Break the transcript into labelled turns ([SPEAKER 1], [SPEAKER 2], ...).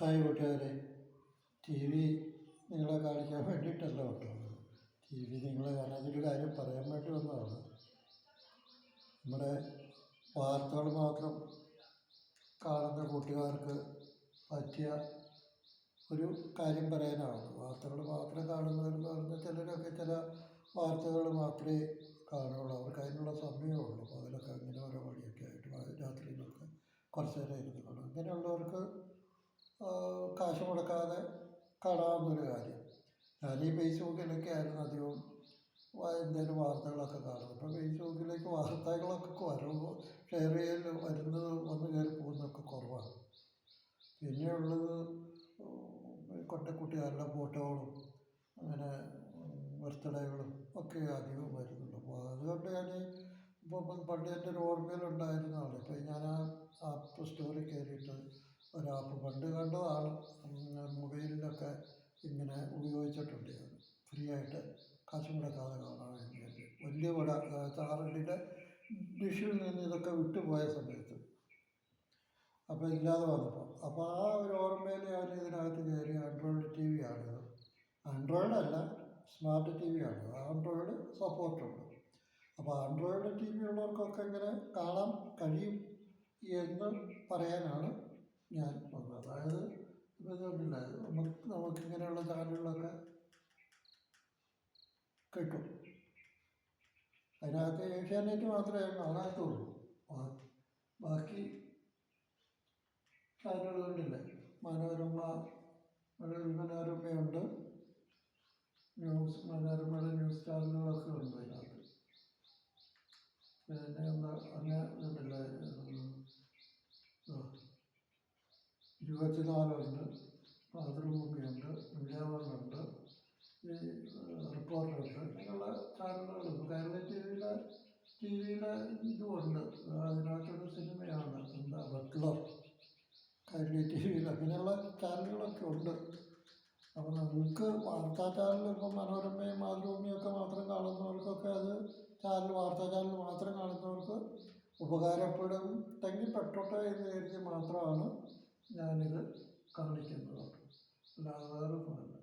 [SPEAKER 1] Hi കൂട്ടുകാരെ, T V നിങ്ങളെ കാണിക്കാൻ വേണ്ടിയിട്ടല്ല കേട്ടോ. ടി വി നിങ്ങളെ ഞാനതൊരു കാര്യം പറയാൻ വേണ്ടി വന്നതാണ്. നമ്മുടെ വാർത്തകൾ മാത്രം കാണുന്ന കൂട്ടുകാർക്ക് പറ്റിയ ഒരു കാര്യം പറയാനാണ്. വാർത്തകൾ മാത്രം കാണുന്നവരെന്ന് പറഞ്ഞാൽ ചിലരൊക്കെ ചില വാർത്തകൾ മാത്രമേ കാണുള്ളൂ. അവർക്ക് അതിനുള്ള സമയമേ ഉള്ളൂ. പകലൊക്കെ അങ്ങനെ ഓരോ പണിയൊക്കെ ആയിട്ട് രാത്രിയിലൊക്കെ കുറച്ച് നേരം ഇരുന്ന് കാണും. അങ്ങനെയുള്ളവർക്ക് കാശ് മുടക്കാതെ കാണാവുന്നൊരു കാര്യം. ഞാൻ ഈ ഫേസ്ബുക്കിലൊക്കെ ആയിരുന്നു അധികവും എന്തെങ്കിലും വാർത്തകളൊക്കെ കാണുന്നത്. ഇപ്പോൾ ഫേസ്ബുക്കിലേക്ക് വാർത്തകളൊക്കെ വരുമ്പോൾ ഷെയർ ചെയ്യൽ വരുന്നത് വന്ന് കയറി പോകുന്നതൊക്കെ കുറവാണ്. പിന്നെയുള്ളത് കുട്ടികളുടെ ഫോട്ടോകളും അങ്ങനെ ബർത്ത്ഡേകളും ഒക്കെ അധികം വരുന്നുള്ളൂ. അപ്പോൾ അതുകൊണ്ട് ഞാൻ ഇപ്പോൾ പണ്ട് എൻ്റെ ഒരു ഓർമ്മയിലുണ്ടായിരുന്നതാണ്. ഇപ്പോൾ ഞാൻ ആ ആപ്പ് സ്റ്റോറിൽ കയറിയിട്ട് ഒരാപ്പ് പണ്ട് കണ്ടതാണ്. മൊബൈലിലൊക്കെ ഇങ്ങനെ ഉപയോഗിച്ചിട്ടുണ്ട്. ഞാൻ ഫ്രീ ആയിട്ട് കാശ് മുടക്കാതെ കാണാൻ വേണ്ടിയിട്ട് വലിയ പട ചാനലിൻ്റെ ഡിഷിൽ നിന്ന് ഇതൊക്കെ വിട്ടുപോയ സമയത്ത് അപ്പോൾ ഇല്ലാതെ വന്നപ്പോൾ അപ്പോൾ ആ ഒരു ഓർമ്മയിൽ ഞാൻ ഇതിനകത്ത് കയറി. ആൻഡ്രോയിഡ് ടി വി ആണിത്. ആൻഡ്രോയിഡ് അല്ല, സ്മാർട്ട് ടി വി ആണ്. ആൻഡ്രോയിഡ് സപ്പോർട്ടുണ്ട്. അപ്പോൾ ആൻഡ്രോയിഡ് ടി വി ഉള്ളവർക്കൊക്കെ ഇങ്ങനെ കാണാൻ കഴിയും എന്ന് പറയാനാണ് ഞാൻ വന്നത്. അതായത് ഇപ്പോൾ ഇതുകൊണ്ടില്ല, നമുക്കിങ്ങനെയുള്ള ചാനലുകളൊക്കെ കിട്ടും. അതിനകത്ത് ഏഷ്യാനെറ്റ് മാത്രമേ കാണാത്തുള്ളൂ. ബാക്കി ചാനലുകളില്ല. മനോരമയുണ്ട്, മനോരമയുടെ ന്യൂസ് ചാനലുകളൊക്കെ ഉണ്ട് അതിനകത്ത്. പിന്നെ എന്താ അങ്ങനെ ഇതുണ്ടല്ല, 24 മാതൃഭൂമിയുണ്ട്, മീഡിയാവണ്ണുണ്ട്, ഈ റിപ്പോർട്ടറുണ്ട്. അങ്ങനെയുള്ള ചാനലുകളുണ്ട്. കേരള ടി വിയിലെ ഇതുമുണ്ട്. അതിനകത്തൊരു സിനിമയാണ് എന്താ ബട്ട്ലർ. കേരള ടി വിയിൽ അങ്ങനെയുള്ള ചാനലുകളൊക്കെ ഉണ്ട്. അപ്പോൾ നമുക്ക് വാർത്താ ചാനൽ ഇപ്പോൾ മനോരമയും മാതൃഭൂമിയൊക്കെ മാത്രം കാണുന്നവർക്കൊക്കെ അത് വാർത്താ ചാനൽ മാത്രം കാണുന്നവർക്ക് ഉപകാരപ്പെടുമെങ്കിൽ പെട്ടോട്ടെ എന്ന് കരുതി മാത്രമാണ് ഞാനിത് കാണിക്കുന്നത്. അല്ലാതെ വേറെ ഒന്നുമല്ല.